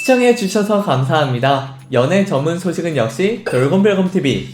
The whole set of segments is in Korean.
시청해주셔서 감사합니다. 연애 전문 소식은 역시 돌곰별곰TV.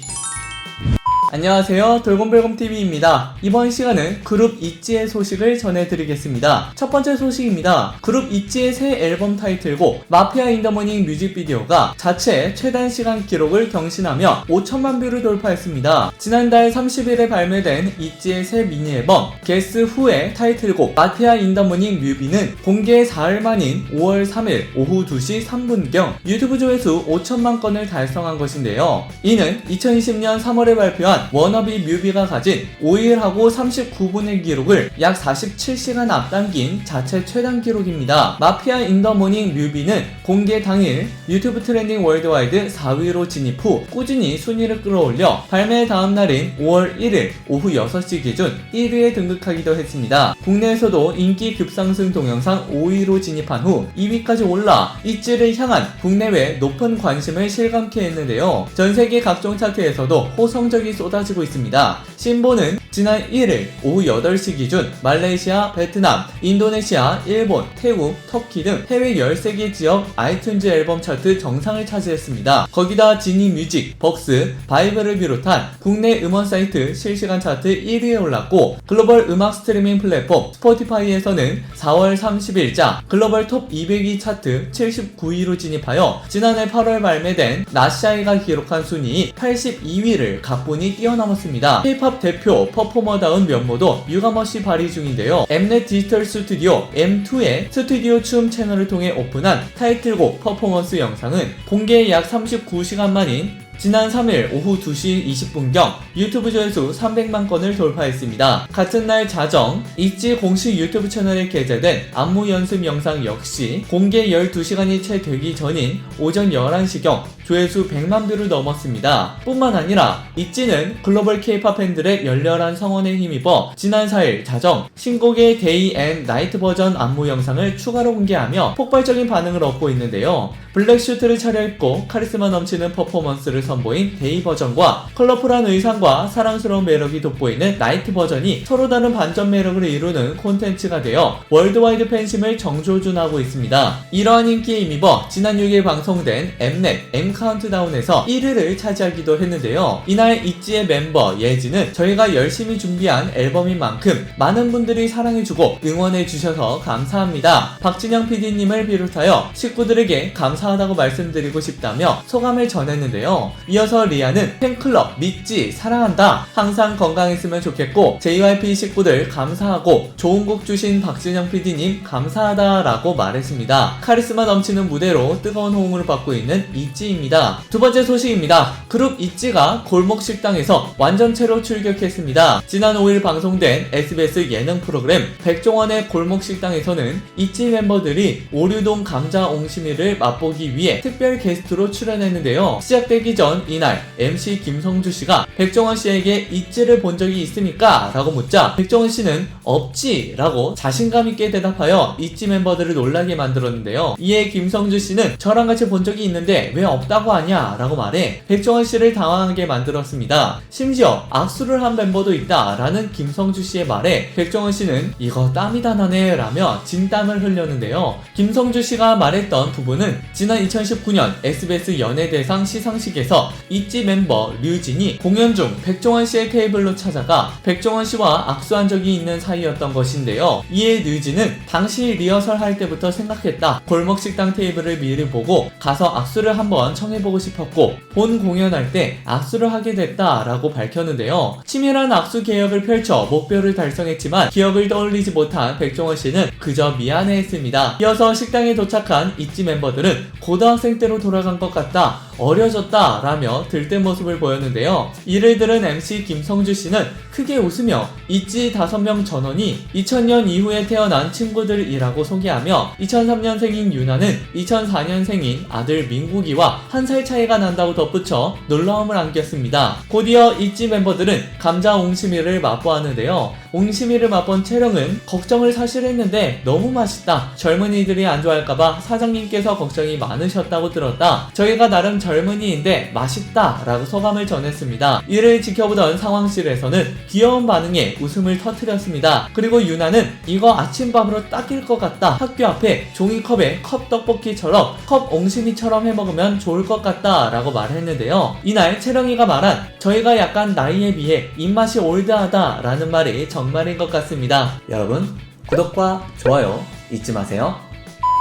안녕하세요, 돌곰별곰TV입니다. 이번 시간은 그룹 있지의 소식을 전해드리겠습니다. 첫 번째 소식입니다. 그룹 있지의 새 앨범 타이틀곡 마피아 인 더 모닝 뮤직비디오가 자체 최단 시간 기록을 경신하며 5천만 뷰를 돌파했습니다. 지난달 30일에 발매된 있지의 새 미니 앨범 게스 후의 타이틀곡 마피아 인 더 모닝 뮤비는 공개 4일 만인 5월 3일 오후 2시 3분경 유튜브 조회수 5천만 건을 달성한 것인데요. 이는 2020년 3월에 발표한 워너비 뮤비가 가진 5일하고 39분의 기록을 약 47시간 앞당긴 자체 최단 기록입니다. 마피아 인 더 모닝 뮤비는 공개 당일 유튜브 트렌딩 월드와이드 4위로 진입 후 꾸준히 순위를 끌어올려 발매 다음 날인 5월 1일 오후 6시 기준 1위에 등극하기도 했습니다. 국내에서도 인기 급상승 동영상 5위로 진입한 후 2위까지 올라 있지를 향한 국내외 높은 관심을 실감케 했는데요. 전세계 각종 차트에서도 호성적이 쏟아지고 있습니다. 신보는 지난 1일 오후 8시 기준 말레이시아, 베트남, 인도네시아, 일본, 태국, 터키 등 해외 13개 지역 아이튠즈 앨범 차트 정상을 차지했습니다. 거기다 지니 뮤직, 벅스, 바이브를 비롯한 국내 음원 사이트 실시간 차트 1위에 올랐고 글로벌 음악 스트리밍 플랫폼 스포티파이에서는 4월 30일자 글로벌 톱 200위 차트 79위로 진입하여 지난해 8월 발매된 나샤이가 기록한 순위 82위를 가뿐히 뛰어넘었습니다. K-POP 대표 퍼포머다운 면모도 유감없이 발휘 중인데요. 엠넷 디지털 스튜디오 M2의 스튜디오 춤 채널을 통해 오픈한 타이틀곡 퍼포먼스 영상은 공개 약 39시간 만인 지난 3일 오후 2시 20분경 유튜브 조회수 300만 건을 돌파했습니다. 같은 날 자정 있지 공식 유튜브 채널에 게재된 안무 연습 영상 역시 공개 12시간이 채 되기 전인 오전 11시경 조회수 100만 뷰를 넘었습니다. 뿐만 아니라 있지는 글로벌 K-POP 팬들의 열렬한 성원에 힘입어 지난 4일 자정 신곡의 데이 앤 나이트 버전 안무 영상을 추가로 공개하며 폭발적인 반응을 얻고 있는데요. 블랙 슈트를 차려입고 카리스마 넘치는 퍼포먼스를 선보인 데이 버전과 컬러풀한 의상과 사랑스러운 매력이 돋보이는 나이트 버전이 서로 다른 반전 매력을 이루는 콘텐츠가 되어 월드와이드 팬심을 정조준하고 있습니다. 이러한 인기에 힘입어 지난 6일 방송된 엠넷 M카운트다운에서 1위를 차지하기도 했는데요. 이날 있지의 멤버 예지는 저희가 열심히 준비한 앨범인 만큼 많은 분들이 사랑해주고 응원해주셔서 감사합니다. 박진영 PD님을 비롯하여 식구들에게 감사하다고 말씀드리고 싶다며 소감을 전했는데요. 이어서 리아는 팬클럽 믿지 사랑한다. 항상 건강했으면 좋겠고 JYP 식구들 감사하고 좋은 곡 주신 박진영 PD님 감사하다 라고 말했습니다. 카리스마 넘치는 무대로 뜨거운 호응을 받고 있는 있지입니다. 두 번째 소식입니다. 그룹 있지가 골목 식당에서 완전체로 출격했습니다. 지난 5일 방송된 SBS 예능 프로그램 백종원의 골목 식당에서는 있지 멤버들이 오류동 감자 옹심이를 맛보기 위해 특별 게스트로 출연했는데요. 시작되기 전 이날 MC 김성주 씨가 백종원 씨에게 있지를 본 적이 있습니까? 라고 묻자 백종원 씨는 없지! 라고 자신감 있게 대답하여 있지 멤버들을 놀라게 만들었는데요. 이에 김성주 씨는 저랑 같이 본 적이 있는데 왜 없다고 하냐? 라고 말해 백종원 씨를 당황하게 만들었습니다. 심지어 악수를 한 멤버도 있다 라는 김성주 씨의 말에 백종원 씨는 이거 땀이다 나네 라며 진땀을 흘렸는데요. 김성주 씨가 말했던 부분은 지난 2019년 SBS 연예대상 시상식에서 있지 멤버 류진이 공연 중 백종원 씨의 테이블로 찾아가 백종원 씨와 악수한 적이 있는 사이였던 것인데요. 이에 류진은 당시 리허설 할 때부터 생각했다. 골목 식당 테이블을 미리 보고 가서 악수를 한번 청해보고 싶었고 본 공연할 때 악수를 하게 됐다 라고 밝혔는데요. 치밀한 악수 계획을 펼쳐 목표를 달성했지만 기억을 떠올리지 못한 백종원 씨는 그저 미안해했습니다. 이어서 식당에 도착한 있지 멤버들은 고등학생 때로 돌아간 것 같다, 어려졌다 라며 들뜬 모습을 보였는데요. 이를 들은 MC 김성주 씨는 크게 웃으며 있지 5명 전원이 2000년 이후에 태어난 친구들이라고 소개하며 2003년생인 유나는 2004년생인 아들 민국이와 1살 차이가 난다고 덧붙여 놀라움을 안겼습니다. 곧이어 있지 멤버들은 감자 옹심이를 맛보았는데요. 옹심이를 맛본 채령은 걱정을 사실 했는데 너무 맛있다. 젊은이들이 안 좋아할까봐 사장님께서 걱정이 많으셨다고 들었다. 저희가 나름 젊은이인데 맛있다 라고 소감을 전했습니다. 이를 지켜보던 상황실에서는 귀여운 반응에 웃음을 터뜨렸습니다. 그리고 유나는 이거 아침밥으로 딱일 것 같다. 학교 앞에 종이컵에 컵떡볶이처럼 컵 옹심이처럼 해먹으면 좋을 것 같다 라고 말했는데요. 이날 채령이가 말한 저희가 약간 나이에 비해 입맛이 올드하다 라는 말이 정말인 것 같습니다. 여러분 구독과 좋아요 잊지 마세요.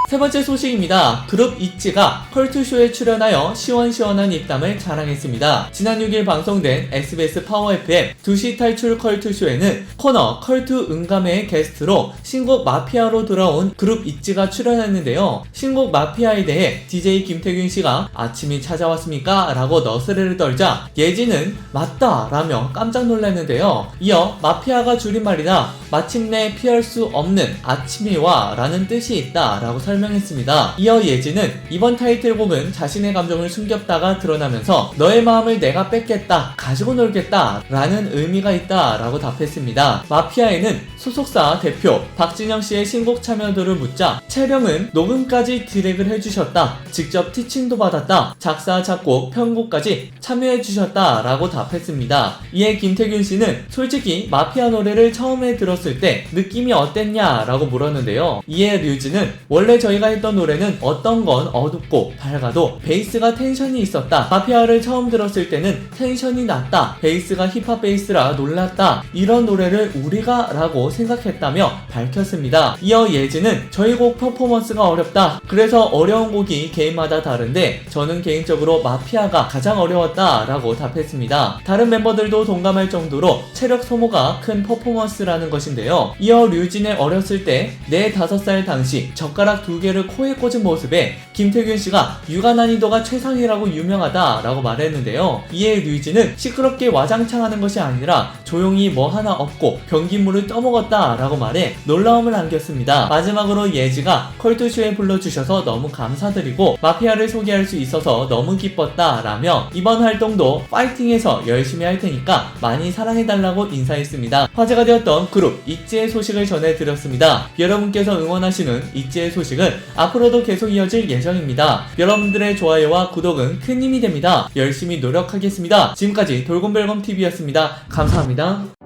세 번째 소식입니다. 그룹 있지가 컬투쇼에 출연하여 시원시원한 입담을 자랑했습니다. 지난 6일 방송된 SBS 파워 FM 2시 탈출 컬투쇼에는 코너 컬투 응감의 게스트로 신곡 마피아로 돌아온 그룹 있지가 출연했는데요. 신곡 마피아에 대해 DJ 김태균 씨가 아침이 찾아왔습니까? 라고 너스레를 떨자 예지는 맞다 라며 깜짝 놀랐는데요. 이어 마피아가 줄임말이다. 마침내 피할 수 없는 아침이 와 라는 뜻이 있다 라고 설명했습니다. 이어 예지는 이번 타이틀곡은 자신의 감정을 숨겼다가 드러나면서 너의 마음을 내가 뺏겠다 가지고 놀겠다 라는 의미가 있다 라고 답했습니다. 마피아에는 소속사 대표 박진영 씨의 신곡 참여도를 묻자 채령은 녹음까지 디렉을 해주셨다. 직접 티칭도 받았다. 작사, 작곡, 편곡까지 참여해주셨다 라고 답했습니다. 이에 김태균 씨는 솔직히 마피아 노래를 처음에 들었을 때 느낌이 어땠냐 라고 물었는데요. 이에 류지는 원래 저희가 했던 노래는 어떤 건 어둡고 밝아도 베이스가 텐션이 있었다. 마피아를 처음 들었을 때는 텐션이 낮다. 베이스가 힙합 베이스라 놀랐다. 이런 노래를 우리가 라고 생각했다며 밝혔습니다. 이어 예지는 저희 곡 퍼포먼스가 어렵다. 그래서 어려운 곡이 개인마다 다른데 저는 개인적으로 마피아가 가장 어려웠다 라고 답했습니다. 다른 멤버들도 동감할 정도로 체력 소모가 큰 퍼포먼스라는 것인데요. 이어 류진의 어렸을 때 4-5살 당시 젓가락 2개를 코에 꽂은 모습에 김태균 씨가 육아 난이도가 최상이라고 유명하다 라고 말했는데요. 이에 류진은 시끄럽게 와장창하는 것이 아니라 조용히 뭐 하나 없고 변기물을 떠먹었다 라고 말해 놀라움을 안겼습니다. 마지막으로 예지가 컬투쇼에 불러주셔서 너무 감사드리고 마피아를 소개할 수 있어서 너무 기뻤다 라며 이번 활동도 파이팅해서 열심히 할 테니까 많이 사랑해달라고 인사했습니다. 화제가 되었던 그룹 있지의 소식을 전해드렸습니다. 여러분께서 응원하시는 있지의 소식은 앞으로도 계속 이어질 예정입니다. 여러분들의 좋아요와 구독은 큰 힘이 됩니다. 열심히 노력하겠습니다. 지금까지 돌곰별검TV였습니다. 감사합니다.